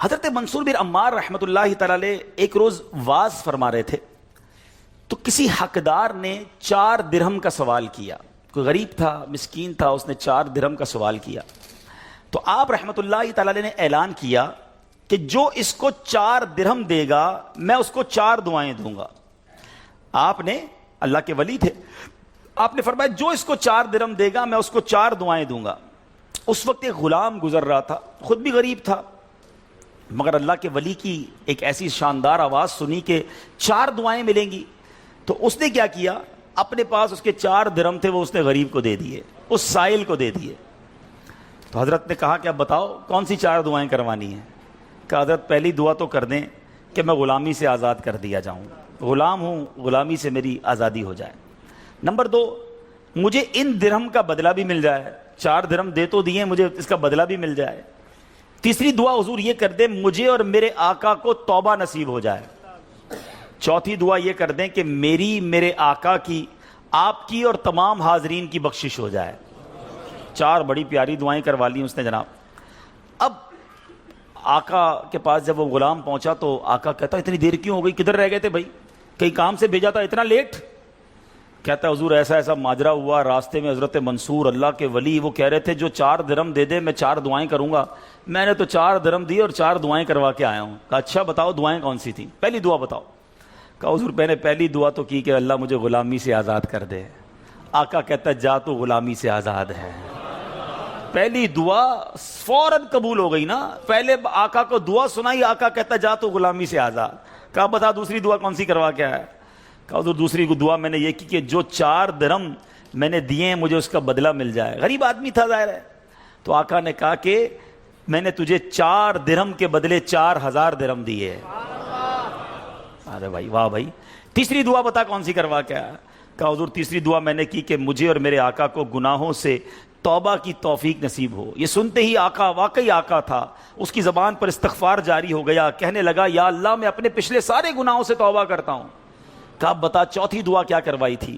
حضرت منصور بن عمار رحمۃ اللہ تعالی علیہ ایک روز واز فرما رہے تھے تو کسی حقدار نے 4 درہم کا سوال کیا. کوئی غریب تھا، مسکین تھا، اس نے 4 درہم کا سوال کیا. تو آپ رحمۃ اللہ تعالی علیہ نے اعلان کیا کہ جو اس کو 4 درہم دے گا میں اس کو 4 دعائیں دوں گا. آپ نے، اللہ کے ولی تھے، آپ نے فرمایا جو اس کو 4 درہم دے گا میں اس کو 4 دعائیں دوں گا. اس وقت ایک غلام گزر رہا تھا، خود بھی غریب تھا، مگر اللہ کے ولی کی ایک ایسی شاندار آواز سنی کہ 4 دعائیں ملیں گی. تو اس نے کیا کیا، اپنے پاس اس کے 4 درہم تھے وہ اس نے غریب کو دے دیے، اس سائل کو دے دیے. تو حضرت نے کہا کہ اب بتاؤ کون سی 4 دعائیں کروانی ہیں. کہ حضرت پہلی دعا تو کر دیں کہ میں غلامی سے آزاد کر دیا جاؤں، غلام ہوں، غلامی سے میری آزادی ہو جائے. نمبر 2، مجھے ان درہم کا بدلہ بھی مل جائے، 4 درہم دے تو دیے، مجھے اس کا بدلہ بھی مل جائے. تیسری دعا حضور یہ کر دیں مجھے اور میرے آقا کو توبہ نصیب ہو جائے. چوتھی دعا یہ کر دیں کہ میری، میرے آقا کی، آپ کی اور تمام حاضرین کی بخشش ہو جائے. 4 بڑی پیاری دعائیں کروا لی اس نے جناب. اب آقا کے پاس جب وہ غلام پہنچا تو آقا کہتا اتنی دیر کیوں ہو گئی، کدھر رہ گئے تھے بھائی، کہیں کام سے بھیجا تھا اتنا لیٹ؟ کہتا ہے حضور ایسا ایسا ماجرا ہوا، راستے میں حضرت منصور اللہ کے ولی وہ کہہ رہے تھے جو 4 درہم دے دے میں 4 دعائیں کروں گا. میں نے تو 4 درہم دی اور 4 دعائیں کروا کے آیا ہوں. کہا اچھا بتاؤ دعائیں کون سی تھیں، پہلی دعا بتاؤ. کہا حضور میں نے پہلی دعا تو کی کہ اللہ مجھے غلامی سے آزاد کر دے. آقا کہتا جا تو غلامی سے آزاد ہے. پہلی دعا فوراً قبول ہو گئی نا، پہلے آقا کو دعا سنائی، آقا کہتا جا تو غلامی سے آزاد. کہا بتا دوسری دعا کون سی کروا کے آیا. کہا حضور دوسری دعا میں نے یہ کی کہ جو 4 درہم میں نے دیے ہیں مجھے اس کا بدلہ مل جائے. غریب آدمی تھا ظاہر ہے. تو آقا نے کہا کہ میں نے تجھے 4 درہم کے بدلے 4000 درہم دیے. ارے بھائی واہ بھائی. تیسری دعا بتا کون سی کروا کے آیا. کہا حضور تیسری دعا میں نے کی کہ مجھے اور میرے آقا کو گناہوں سے توبہ کی توفیق نصیب ہو. یہ سنتے ہی آقا، واقعی آقا تھا، اس کی زبان پر استغفار جاری ہو گیا، کہنے لگا یا اللہ میں اپنے پچھلے سارے گناہوں سے توبہ کرتا ہوں. کہا بتا چوتھی دعا کیا کروائی تھی.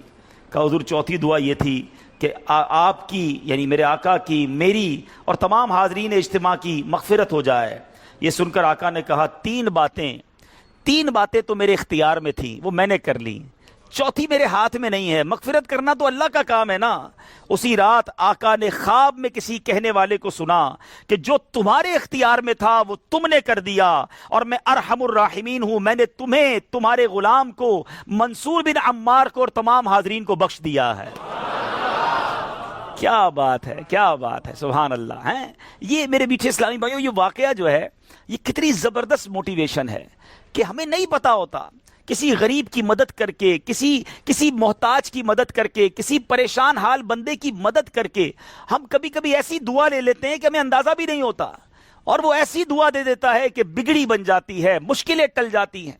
کہا حضور چوتھی دعا یہ تھی کہ آپ کی یعنی میرے آقا کی، میری اور تمام حاضرین اجتماع کی مغفرت ہو جائے. یہ سن کر آقا نے کہا 3 باتیں تو میرے اختیار میں تھیں وہ میں نے کر لی، چوتھی میرے ہاتھ میں نہیں ہے. مغفرت کرنا تو اللہ کا کام ہے نا. اسی رات آقا نے خواب میں کسی کہنے والے کو سنا کہ جو تمہارے اختیار میں تھا وہ تم نے کر دیا، اور میں ارحم الراحمین ہوں، میں نے تمہیں، تمہارے غلام کو، منصور بن عمار کو اور تمام حاضرین کو بخش دیا ہے. کیا بات ہے، کیا بات ہے، سبحان اللہ. یہ میرے میٹھے اسلامی بھائیوں، یہ واقعہ جو ہے یہ کتنی زبردست موٹیویشن ہے کہ ہمیں نہیں پتا ہوتا کسی غریب کی مدد کر کے، کسی محتاج کی مدد کر کے، کسی پریشان حال بندے کی مدد کر کے ہم کبھی کبھی ایسی دعا لے لیتے ہیں کہ ہمیں اندازہ بھی نہیں ہوتا، اور وہ ایسی دعا دے دیتا ہے کہ بگڑی بن جاتی ہے، مشکلیں ٹل جاتی ہیں.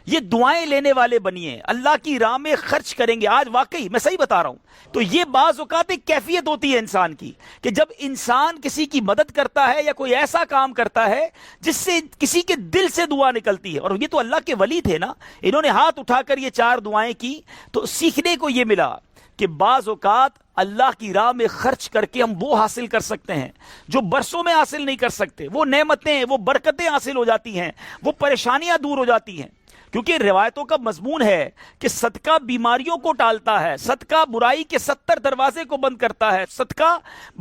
یہ دعائیں لینے والے بنیے، اللہ کی راہ میں خرچ کریں گے. آج واقعی میں صحیح بتا رہا ہوں. تو یہ بعض اوقات ایک کیفیت ہوتی ہے انسان کی کہ جب انسان کسی کی مدد کرتا ہے یا کوئی ایسا کام کرتا ہے جس سے کسی کے دل سے دعا نکلتی ہے. اور یہ تو اللہ کے ولی تھے نا، انہوں نے ہاتھ اٹھا کر یہ 4 دعائیں کی. تو سیکھنے کو یہ ملا کہ بعض اوقات اللہ کی راہ میں خرچ کر کے ہم وہ حاصل کر سکتے ہیں جو برسوں میں حاصل نہیں کر سکتے. وہ نعمتیں، وہ برکتیں حاصل ہو جاتی ہیں، وہ پریشانیاں دور ہو جاتی ہیں. کیونکہ روایتوں کا مضمون ہے کہ صدقہ بیماریوں کو ٹالتا ہے، صدقہ برائی کے 70 دروازے کو بند کرتا ہے، صدقہ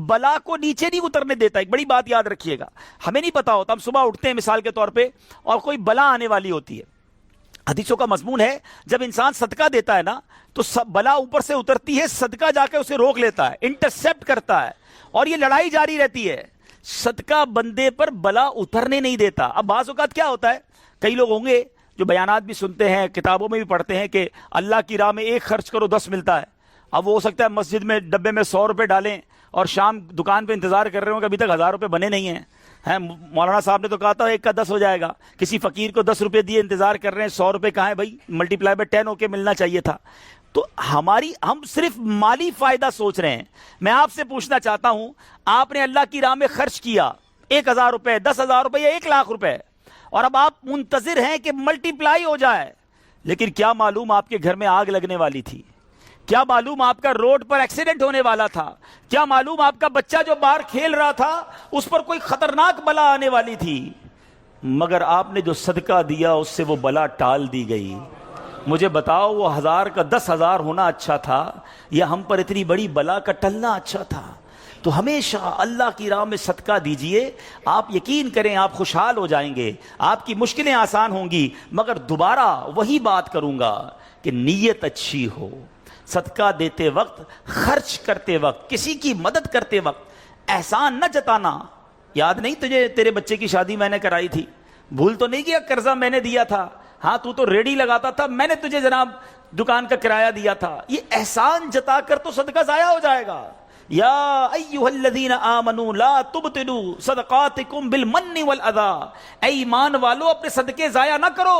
بلا کو نیچے نہیں اترنے دیتا. ایک بڑی بات یاد رکھیے گا، ہمیں نہیں پتا ہوتا، ہم صبح اٹھتے ہیں مثال کے طور پہ اور کوئی بلا آنے والی ہوتی ہے. حدیثوں کا مضمون ہے جب انسان صدقہ دیتا ہے نا تو بلا اوپر سے اترتی ہے، صدقہ جا کے اسے روک لیتا ہے، انٹرسپٹ کرتا ہے، اور یہ لڑائی جاری رہتی ہے. صدقہ بندے پر بلا اترنے نہیں دیتا. اب بعض اوقات کیا ہوتا ہے، کئی لوگ ہوں گے جو بیانات بھی سنتے ہیں، کتابوں میں بھی پڑھتے ہیں کہ اللہ کی راہ میں 1 خرچ کرو 10 ملتا ہے. اب وہ ہو سکتا ہے مسجد میں ڈبے میں 100 روپے ڈالیں اور شام دکان پہ انتظار کر رہے ہوں کہ ابھی تک 1000 روپے بنے نہیں ہیں. مولانا صاحب نے تو کہا تھا 1 کا 10 ہو جائے گا. کسی فقیر کو 10 روپے دیے انتظار کر رہے ہیں، 100 روپے کہاں ہیں بھائی، ملٹیپلائی بائی 10 ہو کے ملنا چاہیے تھا. تو ہم صرف مالی فائدہ سوچ رہے ہیں. میں آپ سے پوچھنا چاہتا ہوں، آپ نے اللہ کی راہ میں خرچ کیا 1000 روپے، 10,000 روپے یا 1,00,000 روپے، اور اب آپ منتظر ہیں کہ ملٹی پلائی ہو جائے، لیکن کیا معلوم آپ کے گھر میں آگ لگنے والی تھی، کیا معلوم آپ کا روڈ پر ایکسیڈنٹ ہونے والا تھا، کیا معلوم آپ کا بچہ جو باہر کھیل رہا تھا اس پر کوئی خطرناک بلا آنے والی تھی. مگر آپ نے جو صدقہ دیا اس سے وہ بلا ٹال دی گئی. مجھے بتاؤ وہ 1000 کا 10,000 ہونا اچھا تھا یا ہم پر اتنی بڑی بلا کا ٹلنا اچھا تھا؟ تو ہمیشہ اللہ کی راہ میں صدقہ دیجئے. آپ یقین کریں آپ خوشحال ہو جائیں گے, آپ کی مشکلیں آسان ہوں گی. مگر دوبارہ وہی بات کروں گا کہ نیت اچھی ہو. صدقہ دیتے وقت, خرچ کرتے وقت, کسی کی مدد کرتے وقت احسان نہ جتانا. یاد نہیں تجھے تیرے بچے کی شادی میں نے کرائی تھی؟ بھول تو نہیں کیا قرضہ میں نے دیا تھا؟ ہاں تو ریڈی لگاتا تھا, میں نے تجھے جناب دکان کا کرایہ دیا تھا. یہ احسان جتا کر تو صدقہ ضائع ہو جائے گا. یا ایھا الذین آمنوا لا تبطلوا صدقاتکم بالمن والاذی. اے ایمان والو اپنے صدقے ضائع نہ کرو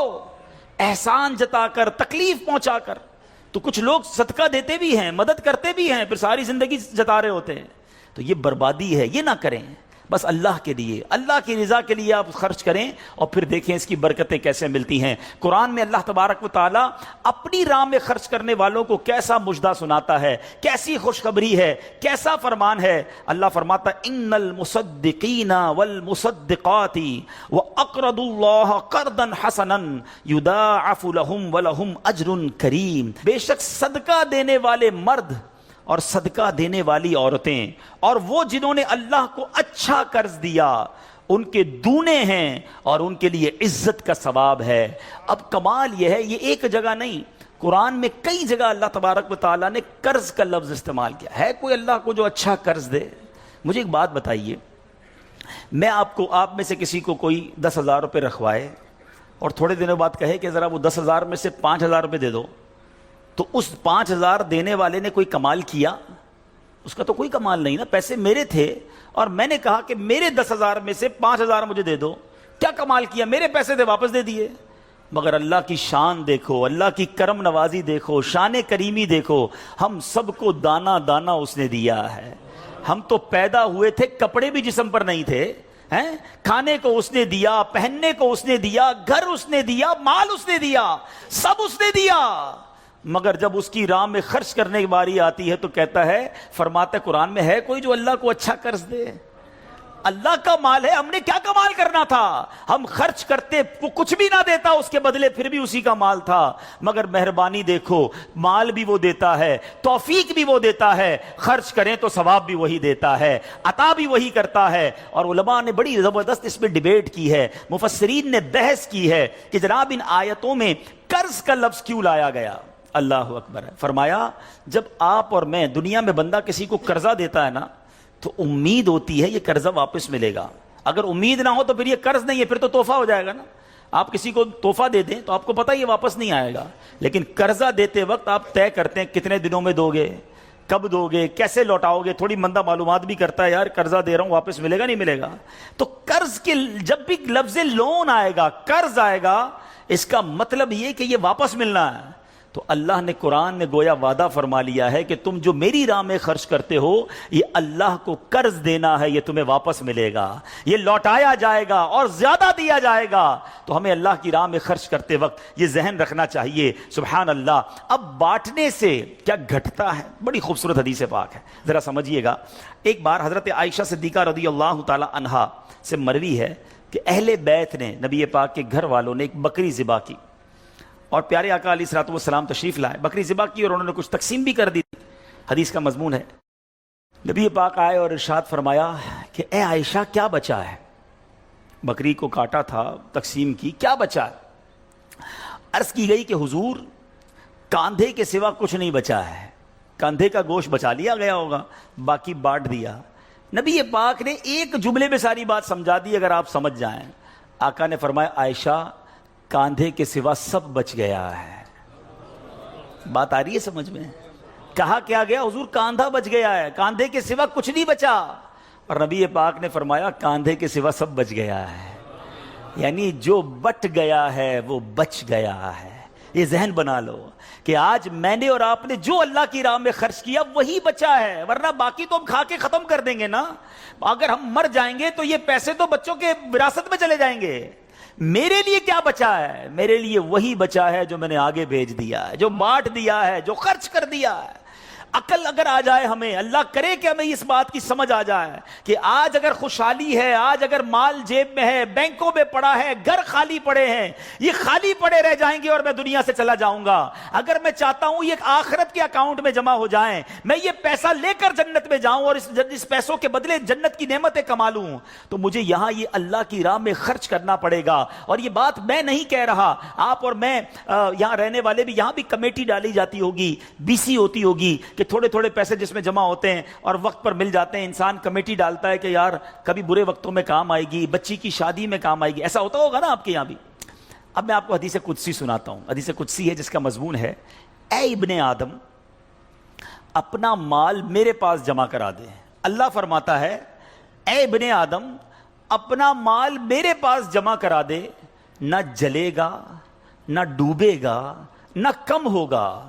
احسان جتا کر, تکلیف پہنچا کر. تو کچھ لوگ صدقہ دیتے بھی ہیں, مدد کرتے بھی ہیں, پھر ساری زندگی جتا رہے ہوتے ہیں. تو یہ بربادی ہے, یہ نہ کریں. بس اللہ کے لیے, اللہ کی رضا کے لیے آپ خرچ کریں اور پھر دیکھیں اس کی برکتیں کیسے ملتی ہیں. قرآن میں اللہ تبارک و تعالیٰ اپنی راہ میں خرچ کرنے والوں کو کیسا مژدہ سناتا ہے, کیسی خوشخبری ہے, کیسا فرمان ہے. اللہ فرماتا ان المصدقین والمصدقات واقرضوا اللہ قرضا حسنا یضاعف لهم ولهم اجر کریم. بے شک صدقہ دینے والے مرد اور صدقہ دینے والی عورتیں اور وہ جنہوں نے اللہ کو اچھا قرض دیا ان کے دونے ہیں اور ان کے لیے عزت کا ثواب ہے. اب کمال یہ ہے, یہ ایک جگہ نہیں, قرآن میں کئی جگہ اللہ تبارک و تعالیٰ نے قرض کا لفظ استعمال کیا ہے. کوئی اللہ کو جو اچھا قرض دے؟ مجھے ایک بات بتائیے, میں آپ میں سے کسی کو کوئی 10,000 روپے رکھوائے اور تھوڑے دنوں بعد کہے کہ ذرا وہ 10,000 میں سے 5,000 روپے دے دو, تو اس 5,000 دینے والے نے کوئی کمال کیا؟ اس کا تو کوئی کمال نہیں نا. پیسے میرے تھے اور میں نے کہا کہ میرے 10,000 میں سے 5,000 مجھے دے دو. کیا کمال کیا؟ میرے پیسے تھے, واپس دے دیے. مگر اللہ کی شان دیکھو, اللہ کی کرم نوازی دیکھو, شان کریمی دیکھو. ہم سب کو دانا دانا اس نے دیا ہے. ہم تو پیدا ہوئے تھے, کپڑے بھی جسم پر نہیں تھے, کھانے کو اس نے دیا, پہننے کو اس نے دیا, گھر اس نے دیا, مال اس نے دیا, سب اس نے دیا. مگر جب اس کی راہ میں خرچ کرنے کی باری آتی ہے تو کہتا ہے, فرماتا ہے قرآن میں, ہے کوئی جو اللہ کو اچھا قرض دے؟ اللہ کا مال ہے, ہم نے کیا کمال کرنا تھا؟ ہم خرچ کرتے, وہ کچھ بھی نہ دیتا اس کے بدلے, پھر بھی اسی کا مال تھا. مگر مہربانی دیکھو, مال بھی وہ دیتا ہے, توفیق بھی وہ دیتا ہے, خرچ کریں تو ثواب بھی وہی دیتا ہے, عطا بھی وہی کرتا ہے. اور علماء نے بڑی زبردست اس پہ ڈیبیٹ کی ہے, مفسرین نے بحث کی ہے کہ جناب ان آیتوں میں قرض کا لفظ کیوں لایا گیا. اللہ اکبر. فرمایا جب آپ اور میں, دنیا میں بندہ کسی کو قرضہ دیتا ہے نا تو امید ہوتی ہے یہ قرضہ واپس ملے گا. اگر امید نہ ہو تو پھر یہ قرض نہیں ہے, پھر تو تحفہ ہو جائے گا نا. آپ کسی کو تحفہ دے دیں تو آپ کو پتہ یہ واپس نہیں آئے گا, لیکن قرضہ دیتے وقت آپ طے کرتے ہیں کتنے دنوں میں دو گے, کب دو گے, کیسے لوٹاؤ گے. تھوڑی بندہ معلومات بھی کرتا ہے, یار قرضہ دے رہا ہوں, واپس ملے گا نہیں ملے گا. تو قرض کے جب بھی لفظ لون آئے گا, قرض آئے گا, اس کا مطلب یہ کہ یہ واپس ملنا ہے. تو اللہ نے قرآن میں گویا وعدہ فرما لیا ہے کہ تم جو میری راہ میں خرچ کرتے ہو یہ اللہ کو قرض دینا ہے, یہ تمہیں واپس ملے گا, یہ لوٹایا جائے گا اور زیادہ دیا جائے گا. تو ہمیں اللہ کی راہ میں خرچ کرتے وقت یہ ذہن رکھنا چاہیے. سبحان اللہ. اب بانٹنے سے کیا گھٹتا ہے؟ بڑی خوبصورت حدیث پاک ہے, ذرا سمجھیے گا. ایک بار حضرت عائشہ صدیقہ رضی اللہ تعالی عنہا سے مروی ہے کہ اہل بیت نے, نبی پاک کے گھر والوں نے ایک بکری ذبح کی اور پیارے آقا علیہ الصلوۃ والسلام تشریف لائے. بکری ذبح کی اور انہوں نے کچھ تقسیم بھی کر دی. حدیث کا مضمون ہے, نبی پاک آئے اور ارشاد فرمایا کہ اے عائشہ کیا بچا ہے؟ بکری کو کاٹا تھا, تقسیم کی, کیا بچا ہے؟ عرض کی گئی کہ حضور کاندھے کے سوا کچھ نہیں بچا ہے. کاندھے کا گوشت بچا لیا گیا ہوگا, باقی بانٹ دیا. نبی پاک نے ایک جملے میں ساری بات سمجھا دی, اگر آپ سمجھ جائیں. آقا نے فرمایا عائشہ کاندھے کے سوا سب بچ گیا ہے. بات آ رہی ہے سمجھ میں؟ کہا کیا گیا؟ حضور کاندھا بچ گیا ہے, کاندھے کے سوا کچھ نہیں بچا. اور نبی پاک نے فرمایا کاندھے کے سوا سب بچ گیا ہے, یعنی جو بٹ گیا ہے وہ بچ گیا ہے. یہ ذہن بنا لو کہ آج میں نے اور آپ نے جو اللہ کی راہ میں خرچ کیا وہی بچا ہے, ورنہ باقی تو ہم کھا کے ختم کر دیں گے نا. اگر ہم مر جائیں گے تو یہ پیسے تو بچوں کے وراثت میں چلے جائیں گے. میرے لیے کیا بچا ہے؟ میرے لیے وہی بچا ہے جو میں نے آگے بھیج دیا ہے, جو بانٹ دیا ہے, جو خرچ کر دیا ہے. عقل اگر آ جائے ہمیں، اللہ کرے کہ ہمیں اس بات کی سمجھ آ جائے کہ آج اگر خوشحالی ہے، آج اگر مال جیب میں ہے، بینکوں میں پڑا ہے، گھر خالی پڑے ہیں، یہ خالی پڑے رہ جائیں گے اور میں دنیا سے چلا جاؤں گا۔ اگر میں چاہتا ہوں یہ آخرت کے اکاؤنٹ میں جمع ہو جائیں، میں یہ پیسہ لے کر جنت میں جاؤں اور اس پیسوں کے بدلے جنت کی نعمتیں کما لوں، تو مجھے یہاں یہ اللہ کی راہ میں خرچ کرنا پڑے گا۔ اور یہ بات میں نہیں کہہ رہا، آپ اور میں یہاں رہنے والے بھی، یہاں بھی کمیٹی ڈالی جاتی ہوگی، BC ہوتی ہوگی کہ تھوڑے تھوڑے پیسے جس میں جمع ہوتے ہیں اور وقت پر مل جاتے ہیں، انسان کمیٹی ڈالتا ہے کہ یار کبھی برے وقتوں میں کام آئے گی، بچی کی شادی میں کام آئے گی۔ ایسا ہوتا ہوگا نا آپ کے یہاں بھی۔ اب میں آپ کو حدیث قدسی سناتا ہوں۔ حدیث قدسی ہے جس کا مضمون ہے، اے ابن آدم اپنا مال میرے پاس جمع کرا دے۔ اللہ فرماتا ہے اے ابن آدم اپنا مال میرے پاس جمع کرا دے، نہ جلے گا، نہ ڈوبے گا، نہ کم ہوگا،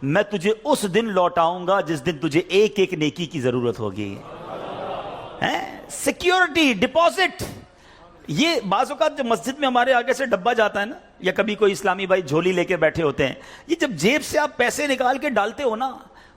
میں تجھے اس دن لوٹاؤں گا جس دن تجھے ایک ایک نیکی کی ضرورت ہوگی۔ سیکیورٹی ڈپازٹ، یہ بعض اوقات جو مسجد میں ہمارے آگے سے ڈبہ جاتا ہے نا، یا کبھی کوئی اسلامی بھائی جھولی لے کے بیٹھے ہوتے ہیں، یہ جب جیب سے آپ پیسے نکال کے ڈالتے ہو نا،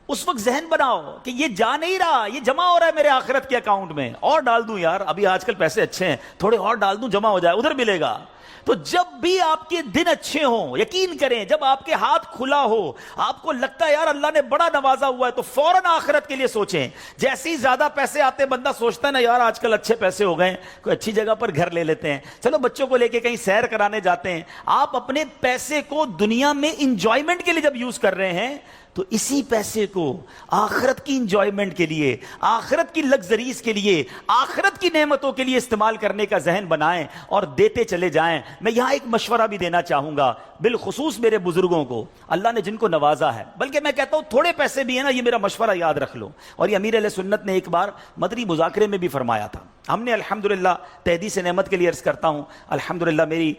اس وقت ذہن بناؤ کہ یہ جا نہیں رہا، یہ جمع ہو رہا ہے میرے آخرت کے اکاؤنٹ میں، اور ڈال دوں یار، ابھی آج کل پیسے اچھے ہیں، تھوڑے اور ڈال دوں جمع ہو جائے، ادھر ملے گا۔ تو جب بھی آپ کے دن اچھے ہوں، یقین کریں جب آپ کے ہاتھ کھلا ہو، آپ کو لگتا ہے یار اللہ نے بڑا نوازا ہوا ہے، تو فوراً آخرت کے لیے سوچیں۔ جیسے ہی زیادہ پیسے آتے بندہ سوچتا ہے نا یار آج کل اچھے پیسے ہو گئے، کوئی اچھی جگہ پر گھر لے لیتے ہیں، چلو بچوں کو لے کے کہیں سیر کرانے جاتے ہیں۔ آپ اپنے پیسے کو دنیا میں انجوائمنٹ کے لیے جب یوز کر رہے ہیں تو اسی پیسے کو آخرت کی انجوائمنٹ کے لیے، آخرت کی لگزریز کے لیے، آخرت کی نعمتوں کے لیے استعمال کرنے کا ذہن بنائیں اور دیتے چلے جائیں۔ میں یہاں ایک مشورہ بھی دینا چاہوں گا، بالخصوص میرے بزرگوں کو، اللہ نے جن کو نوازا ہے، بلکہ میں کہتا ہوں تھوڑے پیسے بھی ہیں نا، یہ میرا مشورہ یاد رکھ لو۔ اور یہ امیر علیہ سنت نے ایک بار مدنی مذاکرے میں بھی فرمایا تھا۔ ہم نے الحمدللہ تحدیث نعمت کے لیے عرض کرتا ہوں، الحمدللہ میری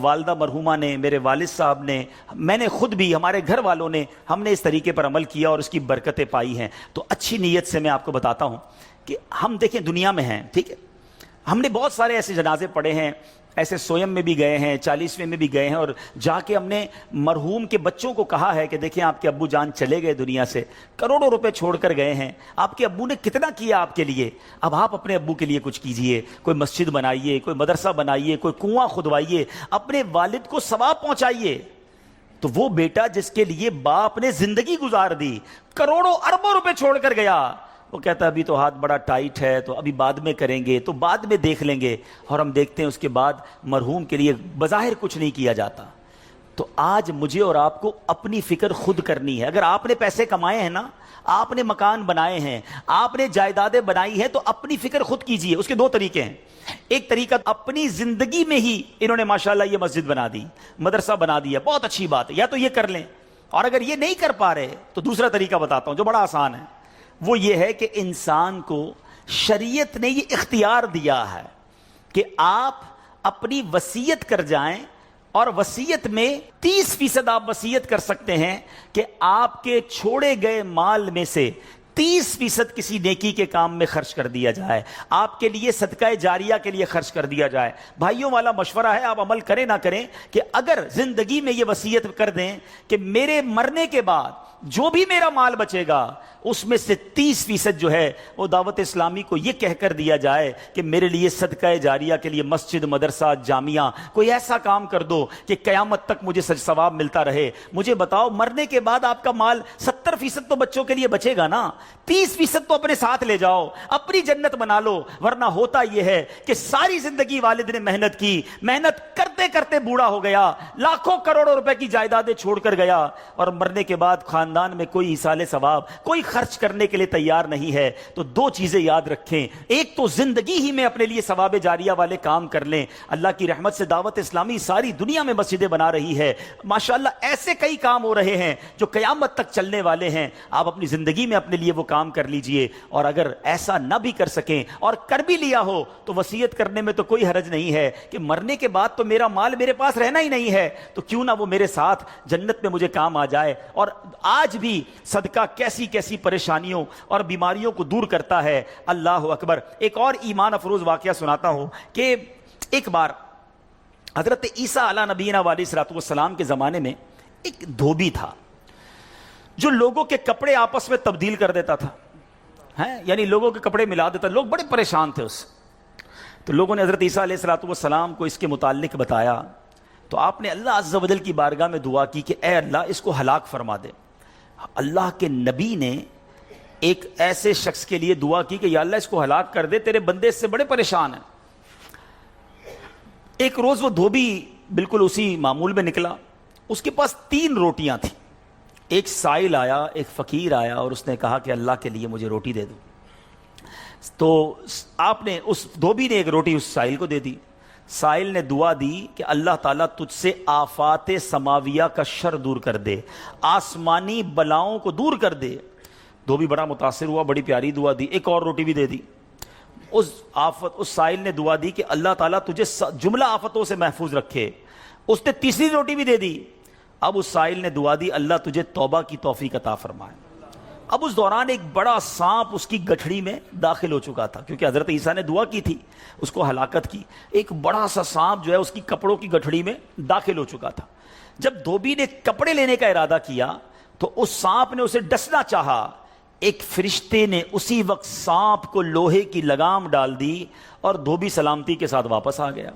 والدہ مرحومہ نے، میرے والد صاحب نے، میں نے خود بھی، ہمارے گھر والوں نے، ہم نے اس طریقے پر عمل کیا اور اس کی برکتیں پائی ہیں۔ تو اچھی نیت سے میں آپ کو بتاتا ہوں کہ ہم دیکھیں دنیا میں ہیں، ٹھیک ہے، ہم نے بہت سارے ایسے جنازے پڑھے ہیں، ایسے سویم میں بھی گئے ہیں، 40ویں میں بھی گئے ہیں، اور جا کے ہم نے مرحوم کے بچوں کو کہا ہے کہ دیکھیں آپ کے ابو جان چلے گئے دنیا سے، کروڑوں روپے چھوڑ کر گئے ہیں، آپ کے ابو نے کتنا کیا آپ کے لیے، اب آپ اپنے ابو کے لیے کچھ کیجئے، کوئی مسجد بنائیے، کوئی مدرسہ بنائیے، کوئی کنواں کھدوائیے، اپنے والد کو ثواب پہنچائیے۔ تو وہ بیٹا جس کے لیے باپ نے زندگی گزار دی، کروڑوں اربوں روپے چھوڑ کر گیا، وہ کہتا ہے ابھی تو ہاتھ بڑا ٹائٹ ہے، تو ابھی بعد میں کریں گے، تو بعد میں دیکھ لیں گے، اور ہم دیکھتے ہیں اس کے بعد مرحوم کے لیے بظاہر کچھ نہیں کیا جاتا۔ تو آج مجھے اور آپ کو اپنی فکر خود کرنی ہے۔ اگر آپ نے پیسے کمائے ہیں نا، آپ نے مکان بنائے ہیں، آپ نے جائیدادیں بنائی ہیں، تو اپنی فکر خود کیجئے۔ اس کے دو طریقے ہیں، ایک طریقہ اپنی زندگی میں ہی انہوں نے ماشاءاللہ یہ مسجد بنا دی، مدرسہ بنا دیا، بہت اچھی بات ہے، یا تو یہ کر لیں، اور اگر یہ نہیں کر پا رہے تو دوسرا طریقہ بتاتا ہوں جو بڑا آسان ہے، وہ یہ ہے کہ انسان کو شریعت نے یہ اختیار دیا ہے کہ آپ اپنی وصیت کر جائیں، اور وصیت میں 30% آپ وصیت کر سکتے ہیں کہ آپ کے چھوڑے گئے مال میں سے 30% کسی نیکی کے کام میں خرچ کر دیا جائے، آپ کے لیے صدقہ جاریہ کے لیے خرچ کر دیا جائے۔ بھائیوں والا مشورہ ہے، آپ عمل کریں نہ کریں، کہ اگر زندگی میں یہ وصیت کر دیں کہ میرے مرنے کے بعد جو بھی میرا مال بچے گا اس میں سے 30% جو ہے وہ دعوت اسلامی کو یہ کہہ کر دیا جائے کہ میرے لیے صدقہ جاریہ کے لیے مسجد، مدرسہ، جامعہ، کوئی ایسا کام کر دو کہ قیامت تک مجھے ثواب ملتا رہے۔ مجھے بتاؤ مرنے کے بعد آپ کا مال 70% تو بچوں کے لیے بچے گا نا، 30% تو اپنے ساتھ لے جاؤ، اپنی جنت بنا لو۔ ورنہ ہوتا یہ ہے کہ ساری زندگی والد نے محنت کی، محنت کرتے کرتے بوڑھا ہو گیا، لاکھوں کروڑوں روپے کی جائیدادیں چھوڑ کر گیا، اور مرنے کے بعد خاندان میں کوئی ایصال ثواب، کوئی خرچ کرنے کے لیے تیار نہیں ہے۔ تو دو چیزیں یاد رکھیں، ایک تو زندگی ہی میں اپنے لیے ثواب جاریہ والے کام کر لیں۔ اللہ کی رحمت سے دعوت اسلامی ساری دنیا میں مسجدیں بنا رہی ہے، ماشاءاللہ ایسے کئی کام ہو رہے ہیں جو قیامت تک چلنے والے ہیں۔ آپ اپنی زندگی میں اپنے لیے وہ کام کر لیجئے، اور اگر ایسا نہ بھی کر سکیں اور کر بھی لیا ہو تو وصیت کرنے میں تو کوئی حرج نہیں ہے کہ مرنے کے بعد تو میرا مال میرے پاس رہنا ہی نہیں ہے، تو کیوں نہ وہ میرے ساتھ جنت میں مجھے کام آ جائے۔ اور آج بھی صدقہ کیسی کیسی پریشانیوں اور بیماریوں کو دور کرتا ہے، اللہ اکبر۔ ایک اور ایمان افروز واقعہ سناتا ہوں کہ ایک بار حضرت عیسیٰ علیہ نبینا علیہ الصلوۃ والسلام کے زمانے میں ایک دھوبی تھا، جو لوگوں کے کپڑے آپس میں تبدیل کر دیتا تھا، یعنی لوگوں کے کپڑے ملا دیتا، لوگ بڑے پریشان تھے اس سے. تو لوگوں نے حضرت عیسیٰ علیہ السلام کو اس کے متعلق بتایا، تو آپ نے اللہ عز و جل کی بارگاہ میں دعا کی کہ اے اللہ اس کو ہلاک فرما دے. اللہ کے نبی نے ایک ایسے شخص کے لیے دعا کی کہ یا اللہ اس کو ہلاک کر دے، تیرے بندے اس سے بڑے پریشان ہیں. ایک روز وہ دھوبی بالکل اسی معمول میں نکلا، اس کے پاس 3 روٹیاں تھیں. ایک سائل آیا، ایک فقیر آیا اور اس نے کہا کہ اللہ کے لیے مجھے روٹی دے دو. تو آپ نے اس دھوبی نے ایک روٹی اس سائل کو دے دی. سائل نے دعا دی کہ اللہ تعالیٰ تجھ سے آفات سماویہ کا شر دور کر دے، آسمانی بلاؤں کو دور کر دے. دھوبی بڑا متاثر ہوا، بڑی پیاری دعا دی. ایک اور روٹی بھی دے دی. اس سائل نے دعا دی کہ اللہ تعالیٰ تجھے جملہ آفتوں سے محفوظ رکھے. اس نے تیسری روٹی بھی دے دی. اب اس سائل نے دعا دی اللہ تجھے توبہ کی توفیق عطا فرمائے. اب اس دوران ایک بڑا سانپ اس کی گٹھڑی میں داخل ہو چکا تھا، کیونکہ حضرت عیسیٰ نے دعا کی تھی اس کو ہلاکت کی. ایک بڑا سا سانپ جو ہے اس کی کپڑوں کی گٹھڑی میں داخل ہو چکا تھا. جب دھوبی نے کپڑے لینے کا ارادہ کیا تو اس سانپ نے اسے ڈسنا چاہا. ایک فرشتے نے اسی وقت سانپ کو لوہے کی لگام ڈال دی اور دھوبی سلامتی کے ساتھ واپس آ گیا.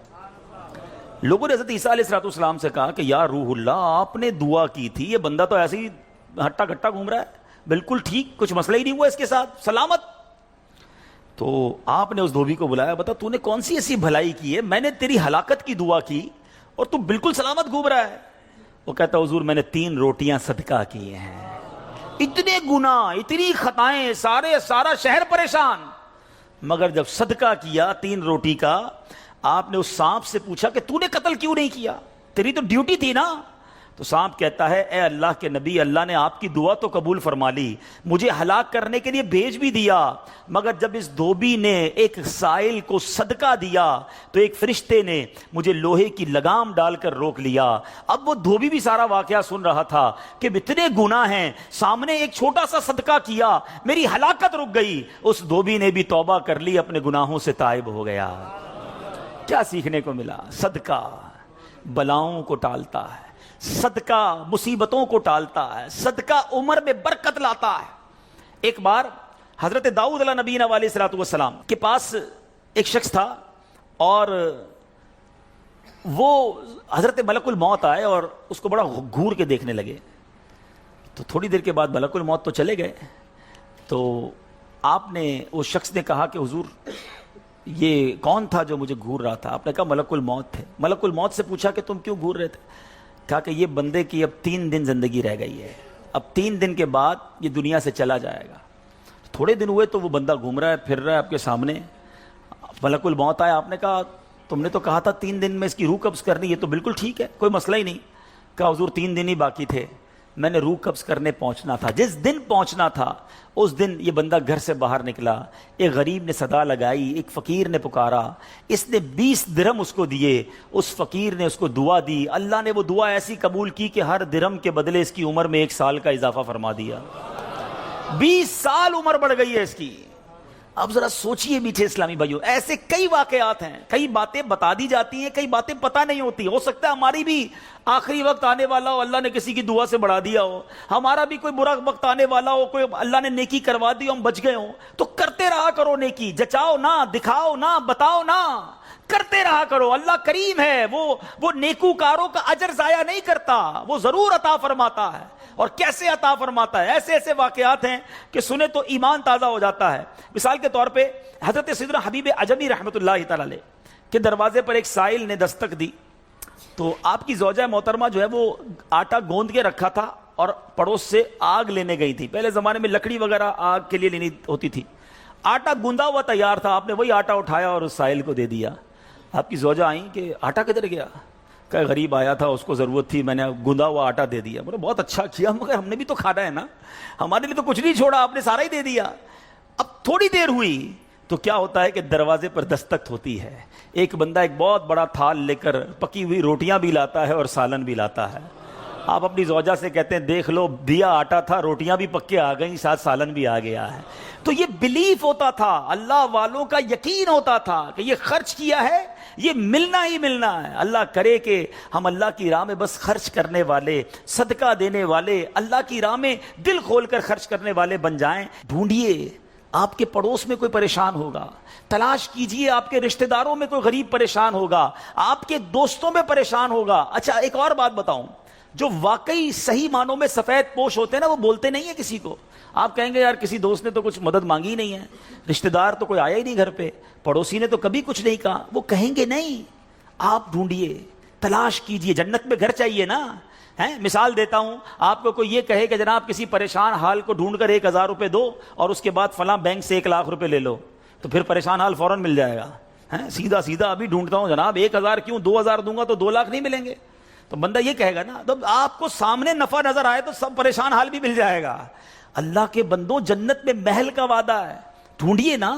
لوگوں نے حضرت عیسیٰ علیہ السلام سے کہا کہ یا روح اللہ، آپ نے دعا کی تھی، یہ بندہ تو ایسے ہی ہٹا گھٹا گھوم رہا ہے، بالکل ٹھیک، کچھ مسئلہ ہی نہیں ہوا اس کے ساتھ، سلامت. تو آپ نے اس دھوبی کو بلایا، بتا تو نے کون سی ایسی بھلائی کی ہے، میں نے تیری ہلاکت کی دعا کی اور تو بالکل سلامت گھوم رہا ہے. وہ کہتا حضور میں نے 3 روٹیاں صدقہ کی ہیں. اتنے گناہ، اتنی خطائیں، سارا شہر پریشان، مگر جب صدقہ کیا 3 روٹی کا، آپ نے اس سانپ سے پوچھا کہ تو نے قتل کیوں نہیں کیا، تیری تو ڈیوٹی تھی نا. تو سانپ کہتا ہے اے اللہ کے نبی، اللہ نے آپ کی دعا تو قبول فرما لی، مجھے ہلاک کرنے کے لیے بھیج بھی دیا، مگر جب اس دھوبی نے ایک سائل کو صدقہ دیا تو ایک فرشتے نے مجھے لوہے کی لگام ڈال کر روک لیا. اب وہ دھوبی بھی سارا واقعہ سن رہا تھا کہ اتنے گناہ ہیں، سامنے ایک چھوٹا سا صدقہ کیا، میری ہلاکت رک گئی. اس دھوبی نے بھی توبہ کر لی، اپنے گناہوں سے تائب ہو گیا. کیا سیکھنے کو ملا؟ صدقہ بلاؤں کو ٹالتا ہے، صدقہ مصیبتوں کو ٹالتا ہے، صدقہ عمر میں برکت لاتا ہے. ایک بار حضرت داؤد علیہ نبینا علیہ السلام کے پاس ایک شخص تھا اور وہ حضرت ملک الموت آئے اور اس کو بڑا گھور کے دیکھنے لگے. تو تھوڑی دیر کے بعد ملک الموت تو چلے گئے. تو آپ نے اس شخص نے کہا کہ حضور یہ کون تھا جو مجھے گھور رہا تھا؟ آپ نے کہا ملک الموت تھے. ملک الموت سے پوچھا کہ تم کیوں گھور رہے تھے؟ کہا کہ یہ بندے کی اب 3 دن زندگی رہ گئی ہے، اب 3 دن کے بعد یہ دنیا سے چلا جائے گا. تھوڑے دن ہوئے تو وہ بندہ گھوم رہا ہے، پھر رہا ہے آپ کے سامنے. ملک الموت آیا، آپ نے کہا تم نے تو کہا تھا 3 دن میں اس کی روح قبض کرنی، یہ تو بالکل ٹھیک ہے، کوئی مسئلہ ہی نہیں. کہا حضور 3 دن ہی باقی تھے، میں نے روح قبض کرنے پہنچنا تھا. جس دن پہنچنا تھا اس دن یہ بندہ گھر سے باہر نکلا. ایک غریب نے صدا لگائی، ایک فقیر نے پکارا، اس نے 20 درہم اس کو دیے. اس فقیر نے اس کو دعا دی، اللہ نے وہ دعا ایسی قبول کی کہ ہر درہم کے بدلے اس کی عمر میں 1 سال کا اضافہ فرما دیا. 20 سال عمر بڑھ گئی ہے اس کی. اب ذرا سوچئے میٹھے اسلامی بھائیوں، ایسے کئی واقعات ہیں، کئی باتیں بتا دی جاتی ہیں، کئی باتیں پتہ نہیں ہوتی. ہو سکتا ہے ہماری بھی آخری وقت آنے والا ہو، اللہ نے کسی کی دعا سے بڑھا دیا ہو، ہمارا بھی کوئی برا وقت آنے والا ہو، کوئی اللہ نے نیکی کروا دی ہو، ہم بچ گئے ہوں. تو کرتے رہا کرو نیکی، جچاؤ نہ، دکھاؤ نہ، بتاؤ نہ، کرتے رہا کرو. اللہ کریم ہے، وہ نیکوکاروں کا اجر ضائع نہیں کرتا، وہ ضرور عطا فرماتا ہے. اور کیسے عطا فرماتا ہے؟ ایسے ایسے واقعات ہیں کہ سنے تو ایمان تازہ ہو جاتا ہے. مثال کے طور پہ حضرت سیدنا حبیب عجمی رحمۃ اللہ تعالی علیہ کے دروازے پر ایک سائل نے دستک دی. تو آپ کی زوجہ محترمہ جو ہے وہ آٹا گوندھ کے رکھا تھا اور پڑوس سے آگ لینے گئی تھی. پہلے زمانے میں لکڑی وغیرہ آگ کے لیے لینی ہوتی تھی. آٹا گوندا ہوا تیار تھا، آپ نے وہی آٹا اٹھایا اور اس سائل کو دے دیا. آپ کی زوجہ آئیں کہ آٹا کدھر گیا؟ کہ غریب آیا تھا، اس کو ضرورت تھی، میں نے گوندا ہوا آٹا دے دیا. بولے بہت اچھا کیا، مگر ہم نے بھی تو کھانا ہے نا، ہمارے لیے تو کچھ نہیں چھوڑا، آپ نے سارا ہی دے دیا. اب تھوڑی دیر ہوئی تو کیا ہوتا ہے کہ دروازے پر دستک ہوتی ہے. ایک بندہ ایک بہت بڑا تھال لے کر پکی ہوئی روٹیاں بھی لاتا ہے اور سالن بھی لاتا ہے. آپ اپنی زوجہ سے کہتے ہیں دیکھ لو، دیا آٹا تھا، روٹیاں بھی پک کے آ گئیں، ساتھ سالن بھی آ گیا ہے. تو یہ بلیف ہوتا تھا، اللہ والوں کا یقین ہوتا تھا کہ یہ خرچ کیا ہے یہ ملنا ہی ملنا ہے. اللہ کرے کہ ہم اللہ کی راہ میں بس خرچ کرنے والے, صدقہ دینے والے, اللہ کی راہ میں دل کھول کر خرچ کرنے والے بن جائیں. ڈھونڈیے آپ کے پڑوس میں کوئی پریشان ہوگا, تلاش کیجئے آپ کے رشتہ داروں میں کوئی غریب پریشان ہوگا, آپ کے دوستوں میں پریشان ہوگا. اچھا ایک اور بات بتاؤں, جو واقعی صحیح معنوں میں سفید پوش ہوتے ہیں نا, وہ بولتے نہیں ہیں کسی کو. آپ کہیں گے یار کسی دوست نے تو کچھ مدد مانگی نہیں ہے, رشتہ دار تو کوئی آیا ہی نہیں گھر پہ, پڑوسی نے تو کبھی کچھ نہیں کہا. وہ کہیں گے نہیں. آپ ڈھونڈیے, تلاش کیجئے. جنت میں گھر چاہیے نا. مثال دیتا ہوں, آپ کو کوئی یہ کہے کہ جناب کسی پریشان حال کو ڈھونڈ کر 1000 روپے دو اور اس کے بعد فلاں بینک سے 1 لاکھ روپے لے لو, تو پھر پریشان حال فوراً مل جائے گا. سیدھا سیدھا ابھی ڈھونڈتا ہوں جناب 1000 کیوں, 2000 دوں گا تو 2 لاکھ نہیں ملیں گے. تو بندہ یہ کہے گا نا, تو آپ کو سامنے نفع نظر آئے تو سب پریشان حال بھی مل جائے گا. اللہ کے بندوں, جنت میں محل کا وعدہ ہے, ڈھونڈیے نا.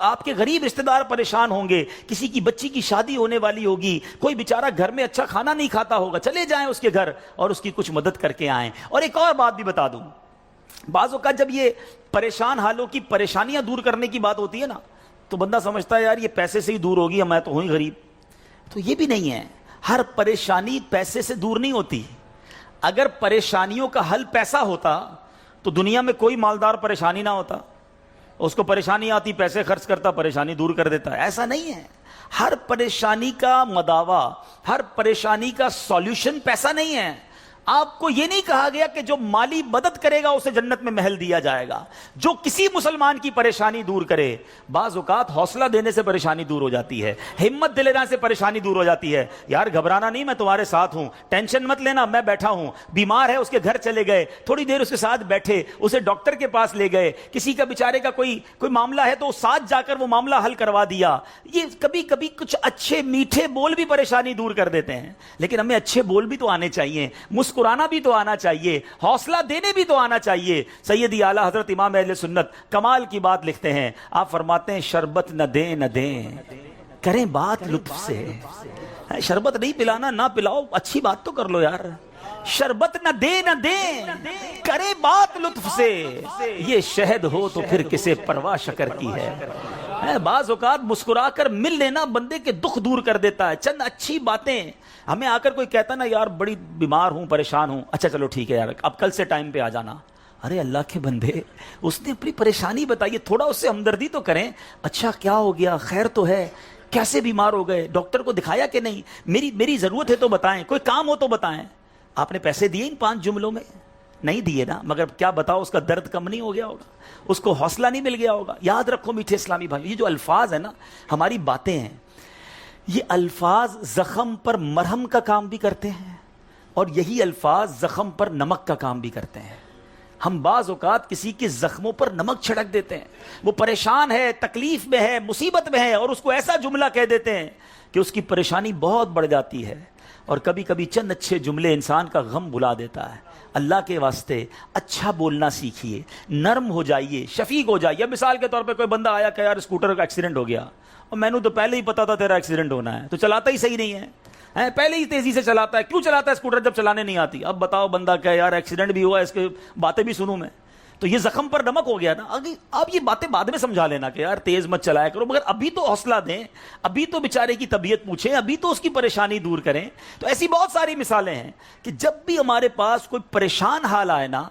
آپ کے غریب رشتہ دار پریشان ہوں گے, کسی کی بچی کی شادی ہونے والی ہوگی, کوئی بیچارہ گھر میں اچھا کھانا نہیں کھاتا ہوگا, چلے جائیں اس کے گھر اور اس کی کچھ مدد کر کے آئیں. اور ایک اور بات بھی بتا دوں, بعض اوقات جب یہ پریشان حالوں کی پریشانیاں دور کرنے کی بات ہوتی ہے نا, تو بندہ سمجھتا ہے یار یہ پیسے سے ہی دور ہوگی, میں تو ہوں ہی غریب. تو یہ بھی نہیں ہے. ہر پریشانی پیسے سے دور نہیں ہوتی. اگر پریشانیوں کا حل پیسہ ہوتا تو دنیا میں کوئی مالدار پریشانی نہ ہوتا. اس کو پریشانی آتی, پیسے خرچ کرتا, پریشانی دور کر دیتا. ایسا نہیں ہے. ہر پریشانی کا مداوا, ہر پریشانی کا سولوشن پیسہ نہیں ہے. آپ کو یہ نہیں کہا گیا کہ جو مالی مدد کرے گا اسے جنت میں محل دیا جائے گا. جو کسی مسلمان کی پریشانی دور کرے, بعض اوقات حوصلہ دینے سے پریشانی دور ہو جاتی ہے, ہمت دلانے سے پریشانی دور ہو جاتی ہے. یار گھبرانا نہیں, میں تمہارے ساتھ ہوں, ٹینشن مت لینا, میں بیٹھا ہوں. بیمار ہے, اس کے گھر چلے گئے, تھوڑی دیر اس کے ساتھ بیٹھے, اسے ڈاکٹر کے پاس لے گئے. کسی کا بیچارے کا کوئی معاملہ ہے تو ساتھ جا کر وہ معاملہ حل کروا دیا. یہ کبھی کبھی کچھ اچھے میٹھے بول بھی پریشانی دور کر دیتے ہیں. لیکن ہمیں اچھے بول بھی تو آنے چاہیے, مسکرانا بھی تو آنا چاہیے, حوصلہ دینے بھی تو آنا چاہیے. سیدی اعلیٰ حضرت امام اہل سنت کمال کی بات لکھتے ہیں. آپ فرماتے ہیں شربت نہ دیں نہ دیں, کریں بات لطف سے. شربت نہیں پلانا, نہ پلاؤ, اچھی بات تو کر لو یار. شربت نہ دے نہ دیں, کرے بات لطف سے. یہ شہد ہو تو پھر کسے پرواہ شکر کی ہے. بعض اوقات مسکرا کر مل لینا بندے کے دکھ دور کر دیتا ہے. چند اچھی باتیں. ہمیں آ کر کوئی کہتا نا یار بڑی بیمار ہوں, پریشان ہوں, اچھا چلو ٹھیک ہے یار, اب کل سے ٹائم پہ آ جانا. ارے اللہ کے بندے, اس نے اپنی پریشانی بتائی, تھوڑا اس سے ہمدردی تو کریں. اچھا کیا ہو گیا, خیر تو ہے, کیسے بیمار ہو گئے, ڈاکٹر کو دکھایا کہ نہیں, میری ضرورت ہے تو بتائیں, کوئی کام ہو تو بتائیں. آپ نے پیسے دیے ان 5 جملوں میں؟ نہیں دیے نا, مگر کیا بتاؤ اس کا درد کم نہیں ہو گیا ہوگا, اس کو حوصلہ نہیں مل گیا ہوگا. یاد رکھو میٹھے اسلامی بھائی, یہ جو الفاظ ہیں نا, ہماری باتیں ہیں, یہ الفاظ زخم پر مرہم کا کام بھی کرتے ہیں, اور یہی الفاظ زخم پر نمک کا کام بھی کرتے ہیں. ہم بعض اوقات کسی کے زخموں پر نمک چھڑک دیتے ہیں. وہ پریشان ہے, تکلیف میں ہے, مصیبت میں ہے, اور اس کو ایسا جملہ کہہ دیتے ہیں کہ اس کی پریشانی بہت بڑھ جاتی ہے. اور کبھی کبھی چند اچھے جملے انسان کا غم بھلا دیتا ہے. اللہ کے واسطے اچھا بولنا سیکھیے, نرم ہو جائیے, شفیق ہو جائیے. مثال کے طور پہ کوئی بندہ آیا کہ یار اسکوٹر کا ایکسیڈنٹ ہو گیا, اور میں نے تو پہلے ہی پتا تھا تیرا ایکسیڈنٹ ہونا ہے, تو چلاتا ہی صحیح نہیں ہے, پہلے ہی تیزی سے چلاتا ہے. کیوں چلاتا ہے اسکوٹر جب چلانے نہیں آتی؟ اب بتاؤ بندہ کہ یار ایکسیڈنٹ بھی ہوا, اس کے باتیں بھی سنوں میں, تو یہ زخم پر نمک ہو گیا نا. آپ یہ باتیں بعد میں سمجھا لینا کہ یار تیز مت چلایا کرو, مگر ابھی تو حوصلہ دیں, ابھی تو بیچارے کی طبیعت پوچھیں, ابھی تو اس کی پریشانی دور کریں. تو ایسی بہت ساری مثالیں ہیں کہ جب بھی ہمارے پاس کوئی پریشان حال آئے نا,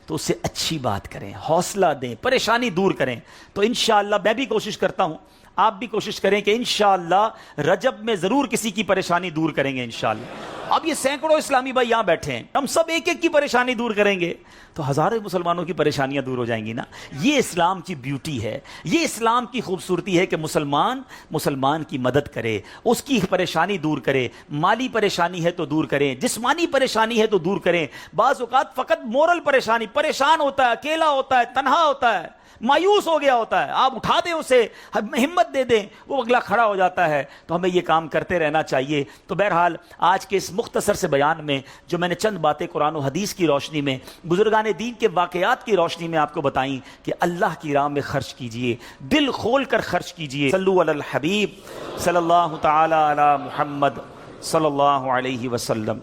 تو اس سے اچھی بات کریں, حوصلہ دیں, پریشانی دور کریں. تو انشاءاللہ میں بھی کوشش کرتا ہوں, آپ بھی کوشش کریں کہ انشاءاللہ رجب میں ضرور کسی کی پریشانی دور کریں گے انشاءاللہ. اب یہ سینکڑوں اسلامی بھائی یہاں بیٹھے ہیں, ہم سب ایک ایک کی پریشانی دور کریں گے تو ہزاروں مسلمانوں کی پریشانیاں دور ہو جائیں گی نا. یہ اسلام کی بیوٹی ہے, یہ اسلام کی خوبصورتی ہے کہ مسلمان کی مدد کرے, اس کی پریشانی دور کرے. مالی پریشانی ہے تو دور کریں, جسمانی پریشانی ہے تو دور کریں. بعض اوقات فقط مورل پریشانی, پریشان ہوتا ہے, اکیلا ہوتا ہے, تنہا ہوتا ہے, مایوس ہو گیا ہوتا ہے, آپ اٹھا دیں اسے, ہمت دے دیں, وہ اگلا کھڑا ہو جاتا ہے. تو ہمیں یہ کام کرتے رہنا چاہیے. تو بہرحال آج کے اس مختصر سے بیان میں جو میں نے چند باتیں قرآن و حدیث کی روشنی میں, بزرگان دین کے واقعات کی روشنی میں آپ کو بتائیں کہ اللہ کی راہ میں خرچ کیجئے, دل کھول کر خرچ کیجئے. صلو علی الحبیب صلی اللہ تعالی علی محمد صلی اللہ علیہ وسلم.